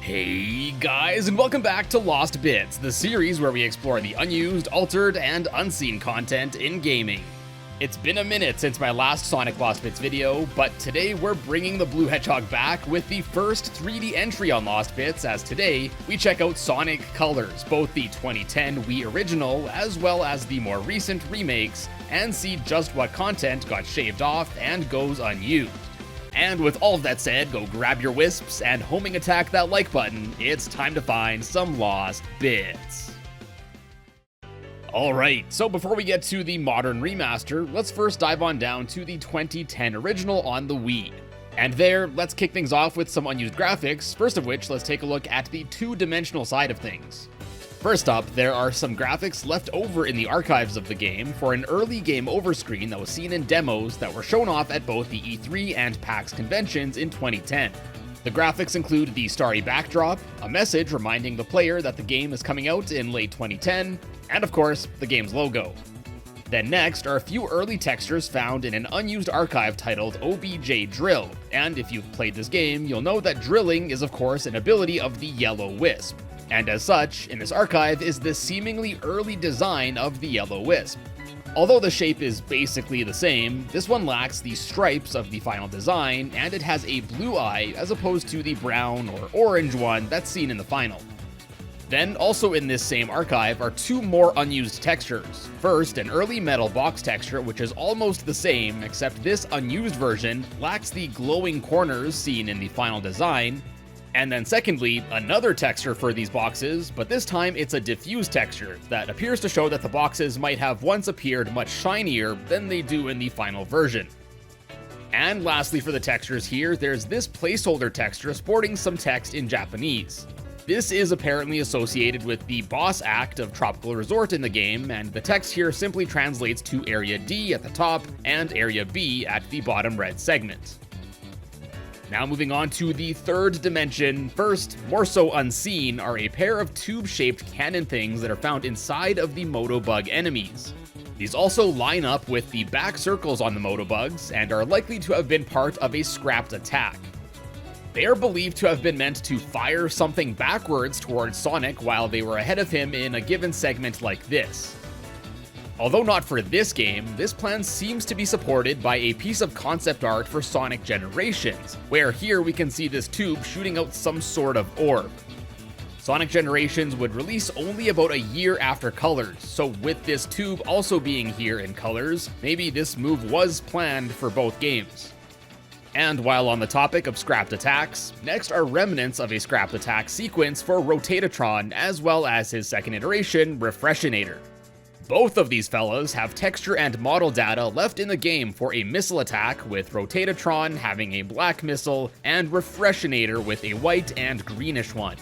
Hey guys, and welcome back to Lost Bits, the series where we explore the unused, altered, and unseen content in gaming. It's been a minute since my last Sonic Lost Bits video, but today we're bringing the Blue Hedgehog back with the first 3D entry on Lost Bits, as today we check out Sonic Colors, both the 2010 Wii original as well as the more recent remakes, and see just what content got shaved off and goes unused. And with all of that said, go grab your wisps and homing attack that like button. It's time to find some Lost Bits. Alright, so before we get to the modern remaster, let's first dive on down to the 2010 original on the Wii. And there, let's kick things off with some unused graphics, first of which let's take a look at the two-dimensional side of things. First up, there are some graphics left over in the archives of the game for an early game over screen that was seen in demos that were shown off at both the E3 and PAX conventions in 2010. The graphics include the starry backdrop, a message reminding the player that the game is coming out in late 2010, and of course, the game's logo. Then next are a few early textures found in an unused archive titled OBJ Drill, and if you've played this game, you'll know that drilling is of course an ability of the Yellow Wisp. And as such, in this archive is the seemingly early design of the Yellow Wisp. Although the shape is basically the same, this one lacks the stripes of the final design, and it has a blue eye as opposed to the brown or orange one that's seen in the final. Then also in this same archive are two more unused textures. First, an early metal box texture which is almost the same, except this unused version lacks the glowing corners seen in the final design. And then secondly, another texture for these boxes, but this time it's a diffuse texture that appears to show that the boxes might have once appeared much shinier than they do in the final version. And lastly for the textures here, there's this placeholder texture sporting some text in Japanese. This is apparently associated with the boss act of Tropical Resort in the game, and the text here simply translates to Area D at the top and Area B at the bottom red segment. Now moving on to the third dimension. First, more so unseen, are a pair of tube-shaped cannon things that are found inside of the Motobug enemies. These also line up with the back circles on the Motobugs and are likely to have been part of a scrapped attack. They are believed to have been meant to fire something backwards towards Sonic while they were ahead of him in a given segment like this. Although not for this game, this plan seems to be supported by a piece of concept art for Sonic Generations, where here we can see this tube shooting out some sort of orb. Sonic Generations would release only about a year after Colors, so with this tube also being here in Colors, maybe this move was planned for both games. And while on the topic of scrapped attacks, next are remnants of a scrapped attack sequence for Rotatatron as well as his second iteration, Refreshinator. Both of these fellas have texture and model data left in the game for a missile attack, with Rotatatron having a black missile and Refreshinator with a white and greenish one.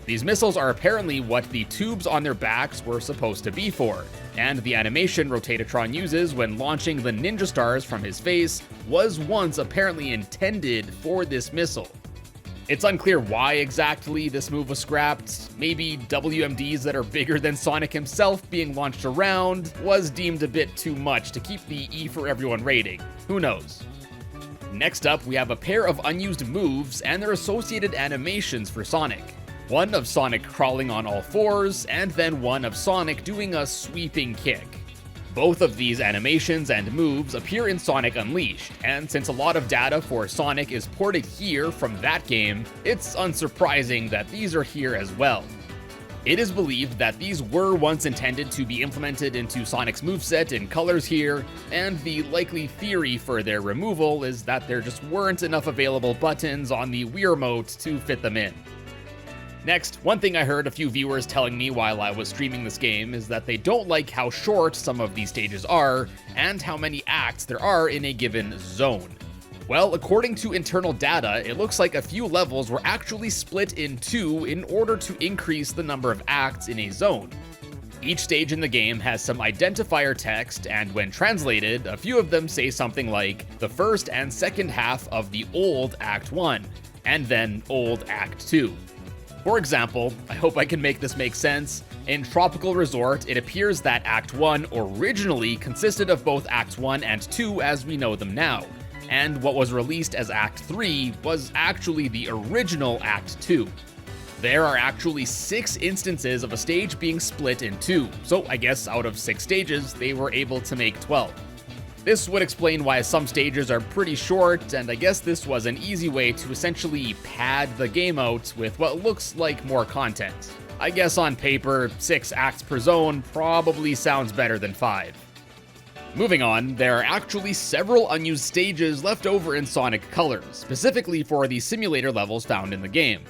These missiles are apparently what the tubes on their backs were supposed to be for, and the animation Rotatatron uses when launching the ninja stars from his face was once apparently intended for this missile. It's unclear why exactly this move was scrapped. Maybe WMDs that are bigger than Sonic himself being launched around was deemed a bit too much to keep the E for Everyone rating. Who knows? Next up, we have a pair of unused moves and their associated animations for Sonic. One of Sonic crawling on all fours, and then one of Sonic doing a sweeping kick. Both of these animations and moves appear in Sonic Unleashed, and since a lot of data for Sonic is ported here from that game, it's unsurprising that these are here as well. It is believed that these were once intended to be implemented into Sonic's moveset in Colors here, and the likely theory for their removal is that there just weren't enough available buttons on the Wii Remote to fit them in. Next, one thing I heard a few viewers telling me while I was streaming this game is that they don't like how short some of these stages are, and how many acts there are in a given zone. Well, according to internal data, it looks like a few levels were actually split in two in order to increase the number of acts in a zone. Each stage in the game has some identifier text, and when translated, a few of them say something like, the first and second half of the old Act 1, and then old Act 2. For example, I hope I can make this make sense, in Tropical Resort, it appears that Act 1 originally consisted of both Acts 1 and 2 as we know them now, and what was released as Act 3 was actually the original Act 2. There are actually 6 instances of a stage being split in 2, so I guess out of 6 stages, they were able to make 12. This would explain why some stages are pretty short, and I guess this was an easy way to essentially pad the game out with what looks like more content. I guess on paper, 6 acts per zone probably sounds better than 5. Moving on, there are actually several unused stages left over in Sonic Colors, specifically for the simulator levels found in the game.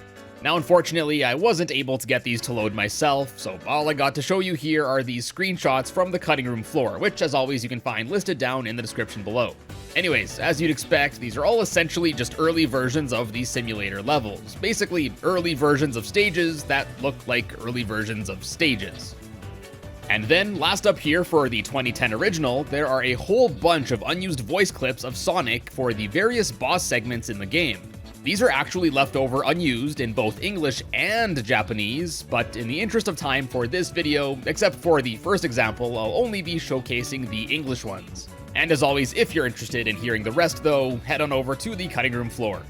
Now unfortunately, I wasn't able to get these to load myself, so all I got to show you here are these screenshots from the cutting room floor, which as always you can find listed down in the description below. Anyways, as you'd expect, these are all essentially just early versions of the simulator levels. Basically, early versions of stages that look like early versions of stages. And then, last up here for the 2010 original, there are a whole bunch of unused voice clips of Sonic for the various boss segments in the game. These are actually left over unused in both English and Japanese, but in the interest of time for this video, except for the first example, I'll only be showcasing the English ones. And as always, if you're interested in hearing the rest though, head on over to the cutting room floor.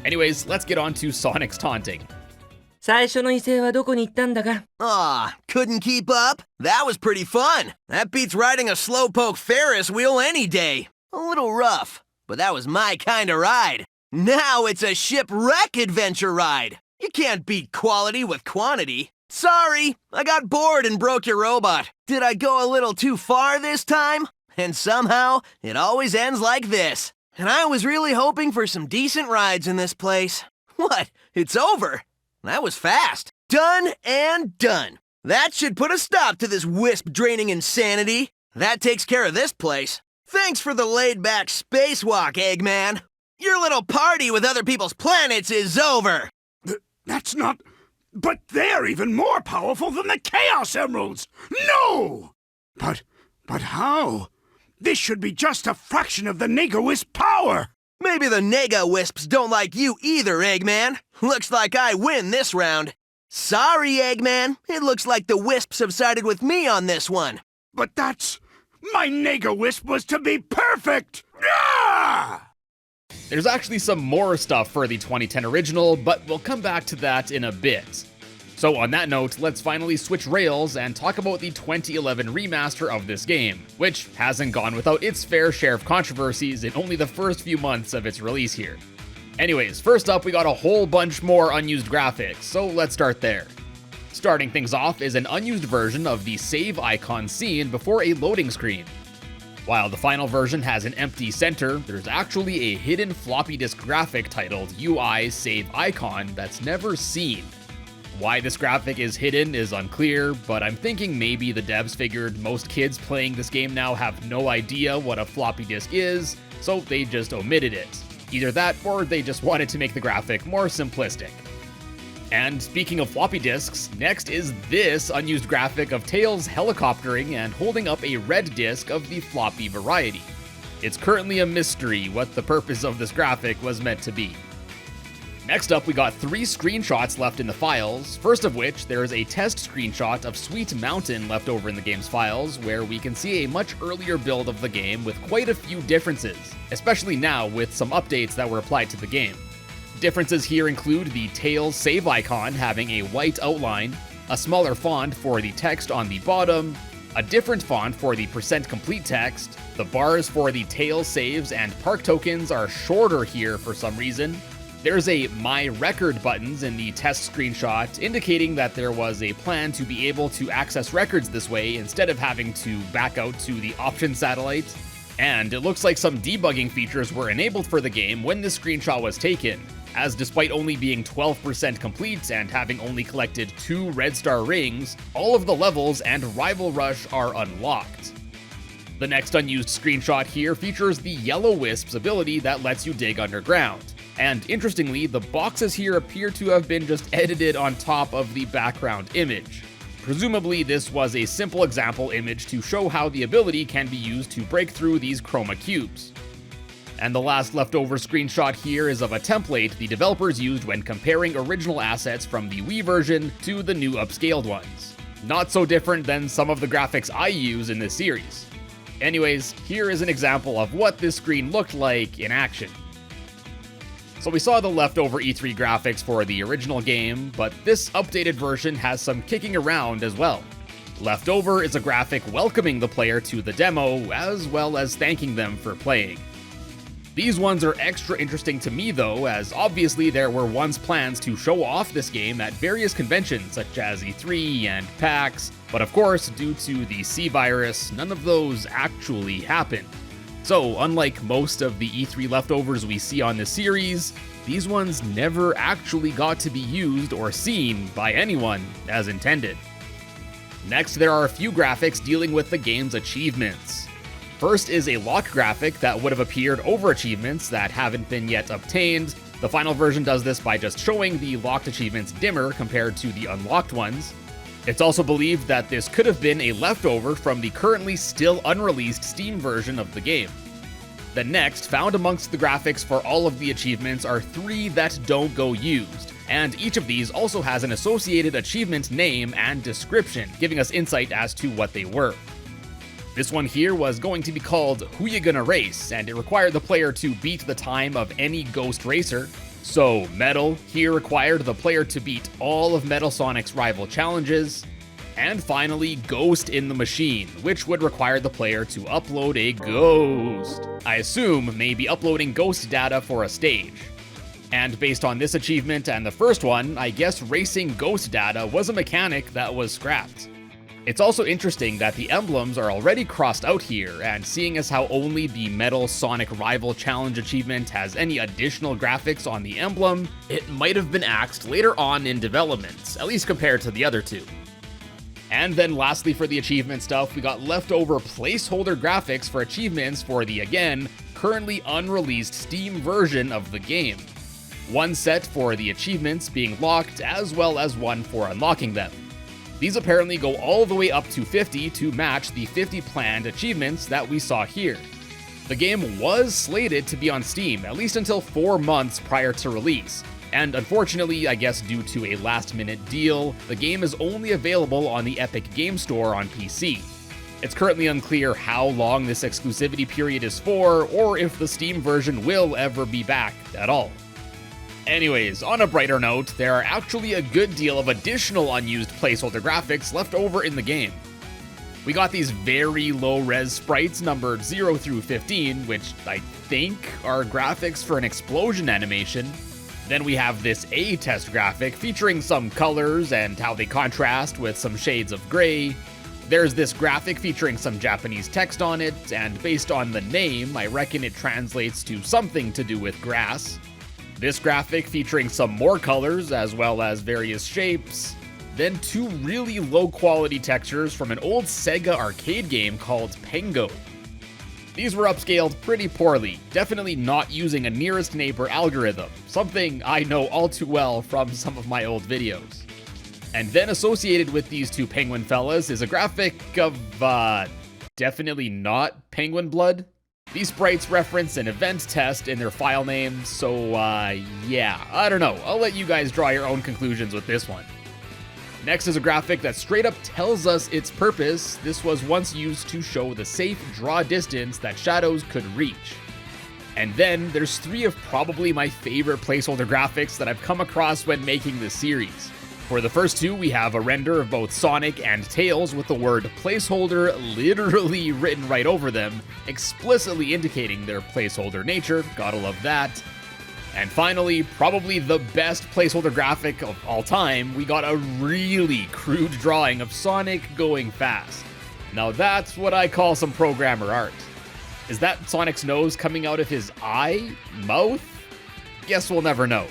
Anyways, let's get on to Sonic's taunting. 最初の威勢はどこに行ったんだか? Aw, couldn't keep up? That was pretty fun. That beats riding a slowpoke Ferris wheel any day. A little rough, but that was my kind of ride. Now it's a shipwreck adventure ride. You can't beat quality with quantity. Sorry, I got bored and broke your robot. Did I go a little too far this time? And somehow, it always ends like this. And I was really hoping for some decent rides in this place. What? It's over? That was fast. Done and done. That should put a stop to this wisp-draining insanity. That takes care of this place. Thanks for the laid-back spacewalk, Eggman. Your little party with other people's planets is over! That's not... But they're even more powerful than the Chaos Emeralds! No! But how? This should be just a fraction of the Nega-Wisp power! Maybe the Nega-Wisps don't like you either, Eggman. Looks like I win this round. Sorry, Eggman. It looks like the Wisps have sided with me on this one. But that's... My Nega-Wisp was to be perfect! Ah! There's actually some more stuff for the 2010 original, but we'll come back to that in a bit. So on that note, let's finally switch rails and talk about the 2011 remaster of this game, which hasn't gone without its fair share of controversies in only the first few months of its release here. Anyways, first up we got a whole bunch more unused graphics, so let's start there. Starting things off is an unused version of the save icon scene before a loading screen. While the final version has an empty center, there's actually a hidden floppy disk graphic titled UI Save Icon that's never seen. Why this graphic is hidden is unclear, but I'm thinking maybe the devs figured most kids playing this game now have no idea what a floppy disk is, so they just omitted it. Either that, or they just wanted to make the graphic more simplistic. And speaking of floppy disks, next is this unused graphic of Tails helicoptering and holding up a red disc of the floppy variety. It's currently a mystery what the purpose of this graphic was meant to be. Next up, we got 3 screenshots left in the files, first of which there is a test screenshot of Sweet Mountain left over in the game's files, where we can see a much earlier build of the game with quite a few differences, especially now with some updates that were applied to the game. Differences here include the Tails save icon having a white outline, a smaller font for the text on the bottom, a different font for the % complete text, the bars for the Tails saves and park tokens are shorter here for some reason. There's a My Record buttons in the test screenshot, indicating that there was a plan to be able to access records this way instead of having to back out to the option satellite. And it looks like some debugging features were enabled for the game when this screenshot was taken, as despite only being 12% complete and having only collected 2 red star rings, all of the levels and Rival Rush are unlocked. The next unused screenshot here features the Yellow Wisp's ability that lets you dig underground. And interestingly, the boxes here appear to have been just edited on top of the background image. Presumably, this was a simple example image to show how the ability can be used to break through these chroma cubes. And the last leftover screenshot here is of a template the developers used when comparing original assets from the Wii version to the new upscaled ones. Not so different than some of the graphics I use in this series. Anyways, here is an example of what this screen looked like in action. So we saw the leftover E3 graphics for the original game, but this updated version has some kicking around as well. Leftover is a graphic welcoming the player to the demo, as well as thanking them for playing. These ones are extra interesting to me though, as obviously there were once plans to show off this game at various conventions such as E3 and PAX, but of course, due to the C virus, none of those actually happened. So, unlike most of the E3 leftovers we see on this series, these ones never actually got to be used or seen by anyone as intended. Next, there are a few graphics dealing with the game's achievements. First is a lock graphic that would have appeared over achievements that haven't been yet obtained. The final version does this by just showing the locked achievements dimmer compared to the unlocked ones. It's also believed that this could have been a leftover from the currently still unreleased Steam version of the game. The next, found amongst the graphics for all of the achievements, are 3 that don't go used, and each of these also has an associated achievement name and description, giving us insight as to what they were. This one here was going to be called Who Ya Gonna Race, and it required the player to beat the time of any ghost racer. So, Metal here required the player to beat all of Metal Sonic's rival challenges. And finally, Ghost in the Machine, which would require the player to upload a ghost. I assume maybe uploading ghost data for a stage. And based on this achievement and the first one, I guess racing ghost data was a mechanic that was scrapped. It's also interesting that the emblems are already crossed out here, and seeing as how only the Metal Sonic Rival Challenge achievement has any additional graphics on the emblem, it might have been axed later on in development, at least compared to the other two. And then lastly for the achievement stuff, we got leftover placeholder graphics for achievements for the, again, currently unreleased Steam version of the game. One set for the achievements being locked, as well as one for unlocking them. These apparently go all the way up to 50 to match the 50 planned achievements that we saw here. The game was slated to be on Steam at least until 4 months prior to release, and unfortunately, I guess due to a last-minute deal, the game is only available on the Epic Game Store on PC. It's currently unclear how long this exclusivity period is for, or if the Steam version will ever be back at all. Anyways, on a brighter note, there are actually a good deal of additional unused placeholder graphics left over in the game. We got these very low-res sprites numbered 0 through 15, which I think are graphics for an explosion animation. Then we have this A-test graphic featuring some colors and how they contrast with some shades of gray. There's this graphic featuring some Japanese text on it, and based on the name, I reckon it translates to something to do with grass. This graphic featuring some more colors as well as various shapes. Then 2 really low quality textures from an old Sega arcade game called Pengo. These were upscaled pretty poorly, definitely not using a nearest neighbor algorithm, something I know all too well from some of my old videos. And then associated with these 2 penguin fellas is a graphic of, definitely not penguin blood. These sprites reference an event test in their file name, so yeah, I don't know, I'll let you guys draw your own conclusions with this one. Next is a graphic that straight up tells us its purpose. This was once used to show the safe draw distance that shadows could reach. And then there's 3 of probably my favorite placeholder graphics that I've come across when making this series. For the first 2, we have a render of both Sonic and Tails with the word placeholder literally written right over them, explicitly indicating their placeholder nature, gotta love that. And finally, probably the best placeholder graphic of all time, we got a really crude drawing of Sonic going fast. Now that's what I call some programmer art. Is that Sonic's nose coming out of his eye? Mouth? Guess we'll never know.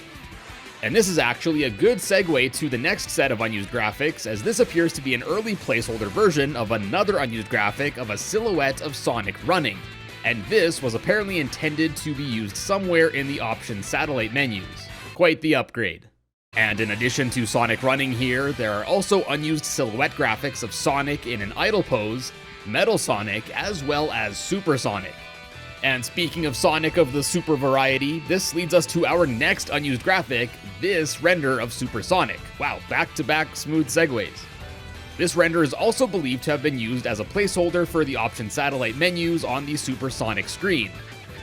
And this is actually a good segue to the next set of unused graphics, as this appears to be an early placeholder version of another unused graphic of a silhouette of Sonic running. And this was apparently intended to be used somewhere in the options satellite menus. Quite the upgrade. And in addition to Sonic running here, there are also unused silhouette graphics of Sonic in an idle pose, Metal Sonic, as well as Super Sonic. And speaking of Sonic of the Super variety, this leads us to our next unused graphic, this render of Super Sonic. Wow, back-to-back smooth segues. This render is also believed to have been used as a placeholder for the option satellite menus on the Supersonic screen.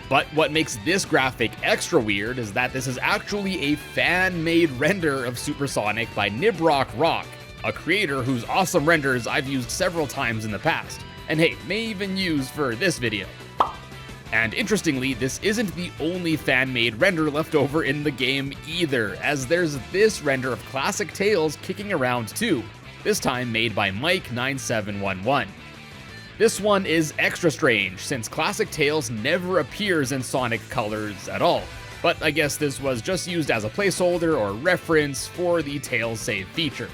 But what makes this graphic extra weird is that this is actually a fan-made render of Supersonic by Nibrock Rock, a creator whose awesome renders I've used several times in the past, and hey, may even use for this video. And interestingly, this isn't the only fan-made render left over in the game either, as there's this render of classic Tails kicking around too, this time made by Mike9711. This one is extra strange, since classic Tails never appears in Sonic colors at all, but I guess this was just used as a placeholder or reference for the Tails save feature.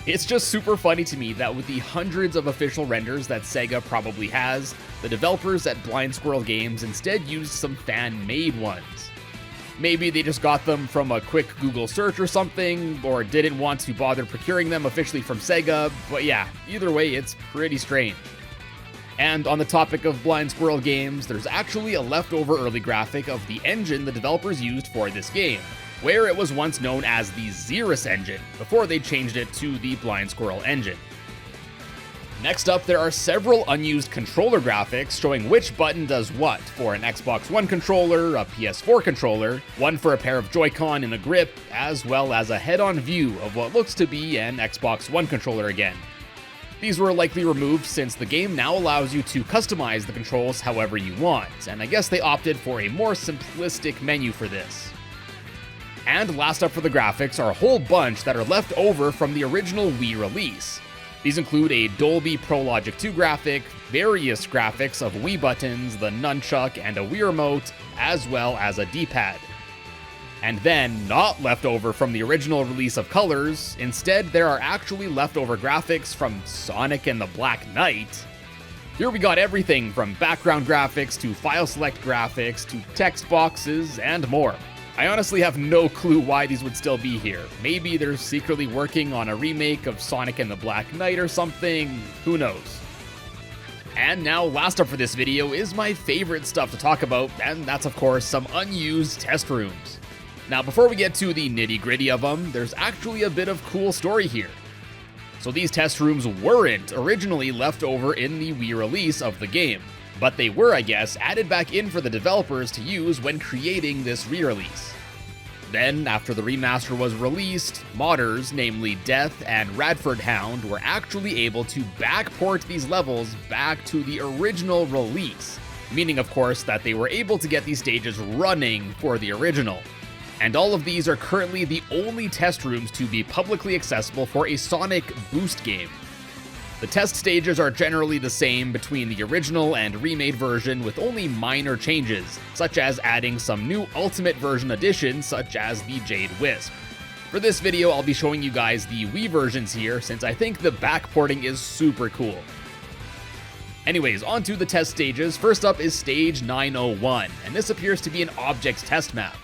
It's just super funny to me that with the hundreds of official renders that Sega probably has, the developers at Blind Squirrel Games instead used some fan-made ones. Maybe they just got them from a quick Google search or something, or didn't want to bother procuring them officially from Sega, but yeah, either way, it's pretty strange. And on the topic of Blind Squirrel Games, there's actually a leftover early graphic of the engine the developers used for this game, where it was once known as the Xerus engine, before they changed it to the Blind Squirrel engine. Next up, there are several unused controller graphics showing which button does what for an Xbox One controller, a PS4 controller, one for a pair of Joy-Con in a grip, as well as a head-on view of what looks to be an Xbox One controller again. These were likely removed since the game now allows you to customize the controls however you want, and I guess they opted for a more simplistic menu for this. And last up for the graphics are a whole bunch that are left over from the original Wii release. These include a Dolby Pro Logic 2 graphic, various graphics of Wii buttons, the nunchuck, and a Wii remote, as well as a D-pad. And then, not left over from the original release of Colors, instead there are actually leftover graphics from Sonic and the Black Knight. Here we got everything from background graphics to file select graphics to text boxes and more. I honestly have no clue why these would still be here. Maybe they're secretly working on a remake of Sonic and the Black Knight or something, who knows. And now, last up for this video is my favorite stuff to talk about, and that's of course some unused test rooms. Now, before we get to the nitty-gritty of them, there's actually a bit of cool story here. So these test rooms weren't originally left over in the Wii release of the game, but they were, I guess, added back in for the developers to use when creating this re-release. Then, after the remaster was released, modders, namely Death and Radford Hound, were actually able to backport these levels back to the original release, meaning of course that they were able to get these stages running for the original. And all of these are currently the only test rooms to be publicly accessible for a Sonic Boost game. The test stages are generally the same between the original and remade version, with only minor changes, such as adding some new Ultimate version additions such as the Jade Wisp. For this video, I'll be showing you guys the Wii versions here, since I think the backporting is super cool. Anyways, on to the test stages. First up is stage 901, and this appears to be an objects test map.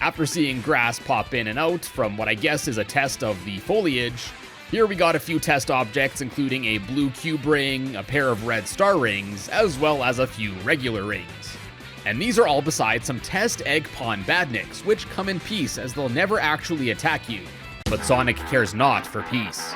After seeing grass pop in and out from what I guess is a test of the foliage, here we got a few test objects including a blue cube ring, a pair of red star rings, as well as a few regular rings. And these are all besides some test egg pawn badniks, which come in peace as they'll never actually attack you. But Sonic cares not for peace.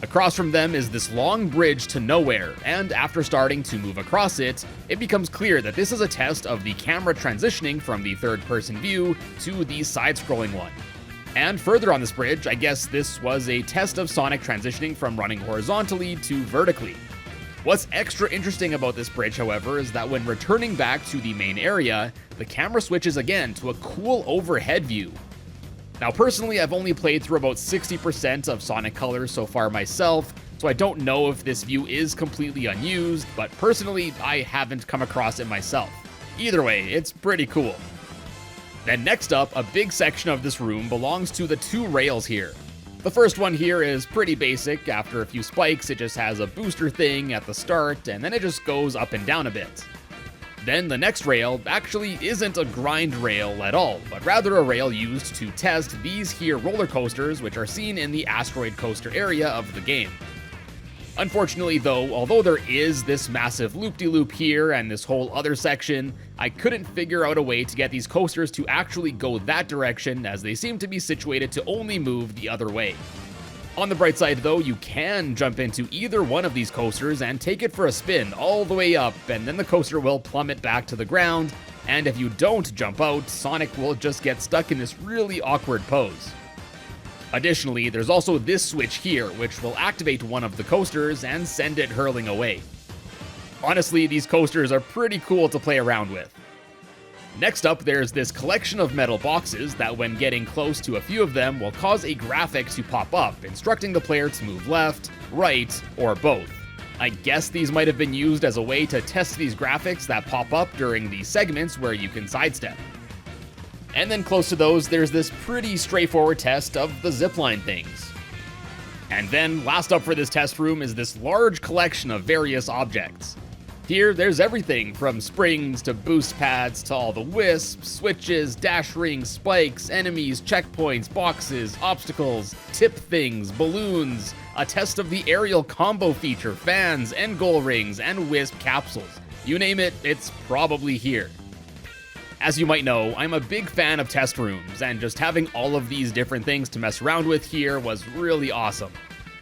Across from them is this long bridge to nowhere, and after starting to move across it, it becomes clear that this is a test of the camera transitioning from the third-person view to the side-scrolling one. And further on this bridge, I guess this was a test of Sonic transitioning from running horizontally to vertically. What's extra interesting about this bridge, however, is that when returning back to the main area, the camera switches again to a cool overhead view. Now personally, I've only played through about 60% of Sonic Colors so far myself, so I don't know if this view is completely unused, but personally, I haven't come across it myself. Either way, it's pretty cool. Then next up, a big section of this room belongs to the two rails here. The first one here is pretty basic. After a few spikes, it just has a booster thing at the start, and then it just goes up and down a bit. Then the next rail actually isn't a grind rail at all, but rather a rail used to test these here roller coasters, which are seen in the asteroid coaster area of the game. Unfortunately though, although there is this massive loop-de-loop here and this whole other section, I couldn't figure out a way to get these coasters to actually go that direction, as they seem to be situated to only move the other way. On the bright side though, you can jump into either one of these coasters and take it for a spin all the way up, and then the coaster will plummet back to the ground, and if you don't jump out, Sonic will just get stuck in this really awkward pose. Additionally, there's also this switch here, which will activate one of the coasters and send it hurling away. Honestly, these coasters are pretty cool to play around with. Next up, there's this collection of metal boxes that when getting close to a few of them will cause a graphic to pop up, instructing the player to move left, right, or both. I guess these might have been used as a way to test these graphics that pop up during the segments where you can sidestep. And then close to those, there's this pretty straightforward test of the zipline things. And then last up for this test room is this large collection of various objects. Here, there's everything from springs to boost pads to all the wisps, switches, dash rings, spikes, enemies, checkpoints, boxes, obstacles, tip things, balloons, a test of the aerial combo feature, fans, end goal rings, and wisp capsules. You name it, it's probably here. As you might know, I'm a big fan of test rooms, and just having all of these different things to mess around with here was really awesome.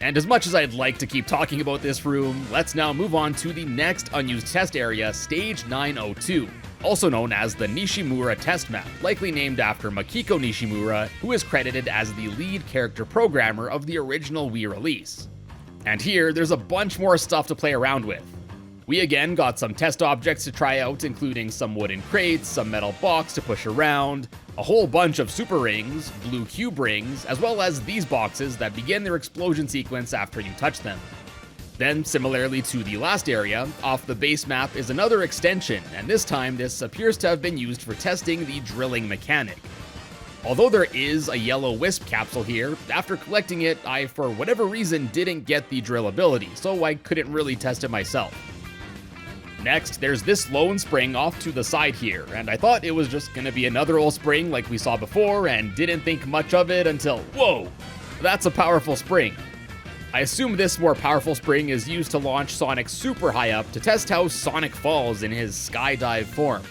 And as much as I'd like to keep talking about this room, let's now move on to the next unused test area, Stage 902, also known as the Nishimura Test Map, likely named after Makiko Nishimura, who is credited as the lead character programmer of the original Wii release. And here, there's a bunch more stuff to play around with. We again got some test objects to try out, including some wooden crates, some metal box to push around, a whole bunch of super rings, blue cube rings, as well as these boxes that begin their explosion sequence after you touch them. Then, similarly to the last area, off the base map is another extension, and this time this appears to have been used for testing the drilling mechanic. Although there is a yellow wisp capsule here, after collecting it, I for whatever reason didn't get the drill ability, so I couldn't really test it myself. Next, there's this lone spring off to the side here, and I thought it was just gonna be another old spring like we saw before and didn't think much of it until, whoa, that's a powerful spring. I assume this more powerful spring is used to launch Sonic super high up to test how Sonic falls in his skydive form.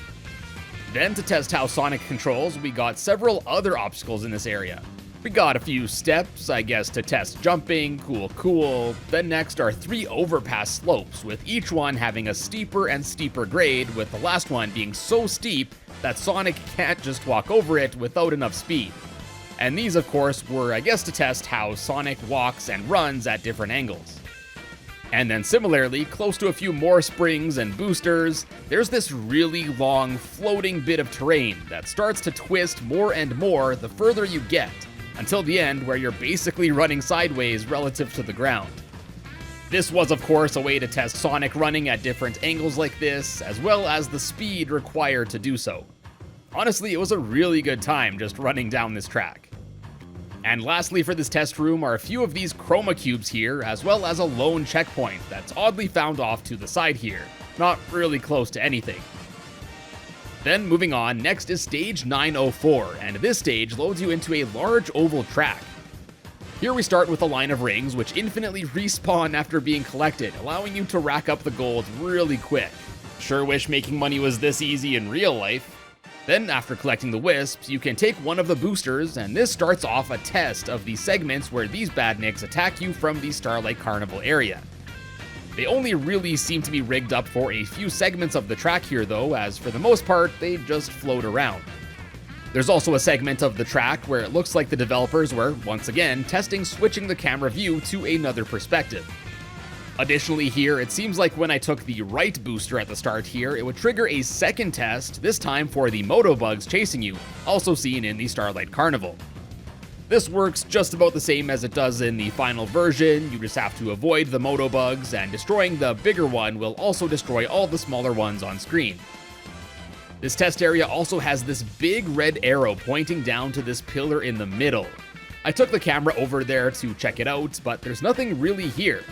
Then to test how Sonic controls, we got several other obstacles in this area. We got a few steps, I guess, to test jumping, cool. Then next are 3 overpass slopes, with each one having a steeper and steeper grade, with the last one being so steep that Sonic can't just walk over it without enough speed. And these, of course, were, I guess, to test how Sonic walks and runs at different angles. And then similarly, close to a few more springs and boosters, there's this really long floating bit of terrain that starts to twist more and more the further you get, until the end where you're basically running sideways relative to the ground. This was of course a way to test Sonic running at different angles like this, as well as the speed required to do so. Honestly, it was a really good time just running down this track. And lastly for this test room are a few of these chroma cubes here, as well as a lone checkpoint that's oddly found off to the side here, not really close to anything. Then moving on, next is Stage 904, and this stage loads you into a large oval track. Here we start with a line of rings which infinitely respawn after being collected, allowing you to rack up the gold really quick. Sure wish making money was this easy in real life. Then after collecting the wisps, you can take one of the boosters, and this starts off a test of the segments where these badniks attack you from the Starlight Carnival area. They only really seem to be rigged up for a few segments of the track here though, as for the most part, they just float around. There's also a segment of the track where it looks like the developers were, once again, testing switching the camera view to another perspective. Additionally here, it seems like when I took the right booster at the start here, it would trigger a second test, this time for the Motobugs chasing you, also seen in the Starlight Carnival. This works just about the same as it does in the final version. You just have to avoid the Motobugs, and destroying the bigger one will also destroy all the smaller ones on screen. This test area also has this big red arrow pointing down to this pillar in the middle. I took the camera over there to check it out, but there's nothing really here.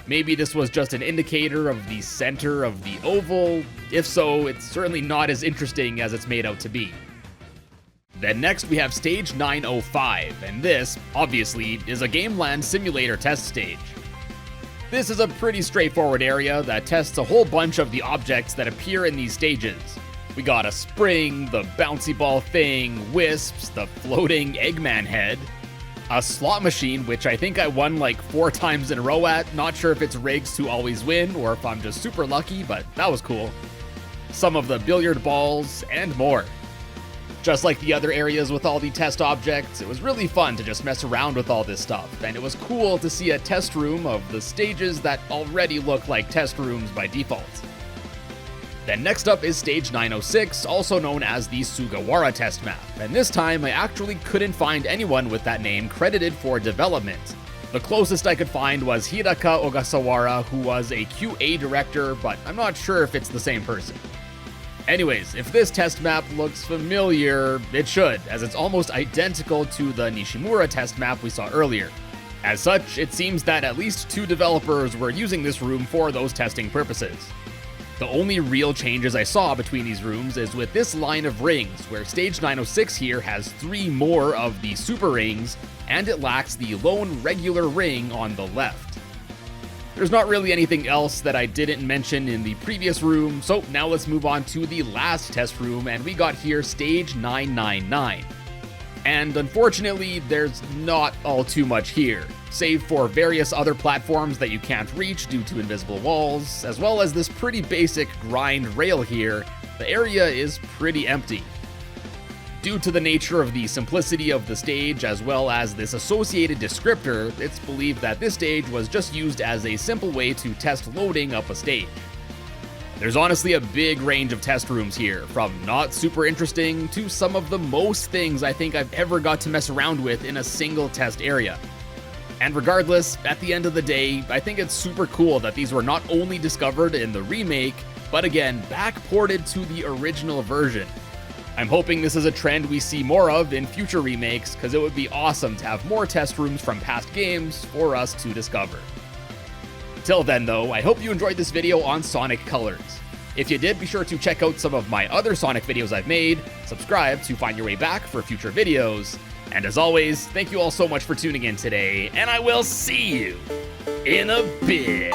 Maybe this was just an indicator of the center of the oval. If so, it's certainly not as interesting as it's made out to be. Then next we have Stage 905, and this, obviously, is a Gameland Simulator test stage. This is a pretty straightforward area that tests a whole bunch of the objects that appear in these stages. We got a spring, the bouncy ball thing, wisps, the floating Eggman head. a slot machine, which I think I won like 4 times in a row at. Not sure if it's rigged to always win or if I'm just super lucky, but that was cool. Some of the billiard balls, and more. Just like the other areas with all the test objects, it was really fun to just mess around with all this stuff, and it was cool to see a test room of the stages that already look like test rooms by default. Then next up is stage 906, also known as the Sugawara test map, and this time I actually couldn't find anyone with that name credited for development. The closest I could find was Hidaka Ogasawara, who was a QA director, but I'm not sure if it's the same person. Anyways, if this test map looks familiar, it should, as it's almost identical to the Nishimura test map we saw earlier. As such, it seems that at least 2 developers were using this room for those testing purposes. The only real changes I saw between these rooms is with this line of rings, where stage 906 here has 3 more of the super rings, and it lacks the lone regular ring on the left. There's not really anything else that I didn't mention in the previous room, so now let's move on to the last test room, and we got here stage 999. And unfortunately, there's not all too much here, save for various other platforms that you can't reach due to invisible walls, as well as this pretty basic grind rail here. The area is pretty empty. Due to the nature of the simplicity of the stage as well as this associated descriptor, it's believed that this stage was just used as a simple way to test loading up a stage. There's honestly a big range of test rooms here, from not super interesting to some of the most things I think I've ever got to mess around with in a single test area. And regardless, at the end of the day, I think it's super cool that these were not only discovered in the remake, but again, backported to the original version. I'm hoping this is a trend we see more of in future remakes, because it would be awesome to have more test rooms from past games for us to discover. Till then though, I hope you enjoyed this video on Sonic Colors. If you did, be sure to check out some of my other Sonic videos I've made, subscribe to find your way back for future videos, and as always, thank you all so much for tuning in today, and I will see you in a bit.